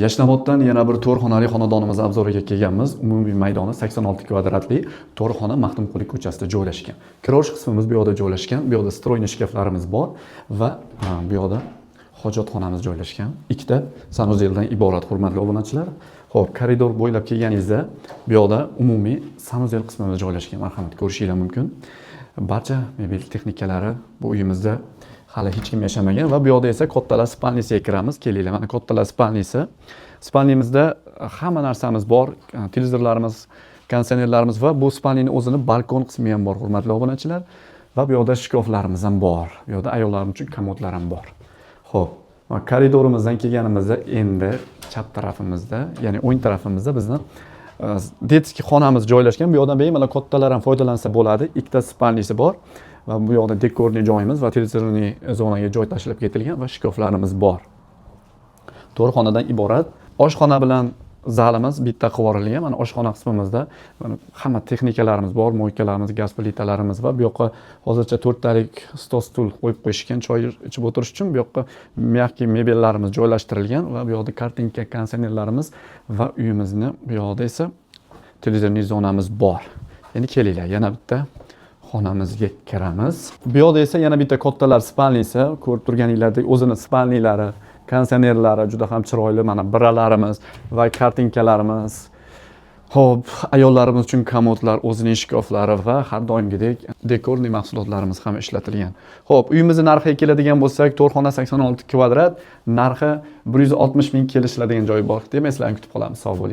Yashnoboddan yana bir to'rt xonali xonadonimiz obzoriga kelganmiz. Umumiy maydoni 86 kvadratli to'rt xona Maxtumquli ko'chasida joylashgan. Kirosh qismimiz bu yoqda joylashgan. Bu yoqda stroyniy shkaflarimiz bor va bu yoqda hojatxonamiz joylashgan. Ikkita sanuzeldan iborat, hurmatli obunachilar. Xo'p, koridor bo'ylab kelganingizda bu yoqda umumiy sanuzel qismimiz joylashgan. Marhamat, ko'rishingiz mumkin. Barcha mebel texnikalari bu uyimizda hali hech kim yashamagan va bu yoqda esa kattalar spalnisiga kiramiz. Kelinglar, mana kattalar spalnisi. Spalnimizda hamma narsamiz bor, televizorlarimiz, konditsionerlarimiz va bu spalnining o'zini balkon qismi ham bor, hurmatli obunachilar. Va bu yoqda shkaflarimiz ham bor. Bu yoqda ayollarimiz uchun komodlar ham bor. Xo'p, koridorimizdan kelganimizda endi chap tarafimizda, ya'ni o'ng tarafimizda bizni detskiy xonamiz joylashgan. Bu yoqdan bemalol kattalar ham foydalansa bo'ladi. Ikkita spalnisi bor. Va bu yoqda dekorniy joyimiz va televizorniy zonaga joy tashlab ketilgan va shkaflarimiz bor. To'rt xonadan iborat. Oshxona bilan zalimiz bitta qilib yuborilgan. Mana oshxona qismimizda hamma texnikalarimiz bor, moykalarimiz, gaz plitalarimiz va bu yoqqa hozircha 4 talik stol qo'yib qo'yishgan, choy ichib o'tirish uchun bu yoqqa mягкий mebellarimiz joylashtirilgan va bu yoqda kartinka konditsionerlarimiz va uyimizni bu yoqda esa televizorniy zonamiz bor. Endi kelinglar, yana bitta xonamizga kiramiz. Bu yoqda esa yana bitta kattalar spalnisi, ko'rib turganinglardek o'zini spalnilari, konditsionerlari juda ham chiroyli, mana biralarimiz va kartinkalarimiz. Xo'p, ayollarimiz uchun komodlar, o'zining shkaflari va har doimgidek dekorniy mahsulotlarimiz ham ishlatilgan. Xo'p, uyimizning narxiga keladigan bo'lsak, to'rt xona 86 kvadrat, narxi 160 ming kelishiladigan joyi bor. Demak, sizlarni kutib qolamiz. Sog' bo'ling.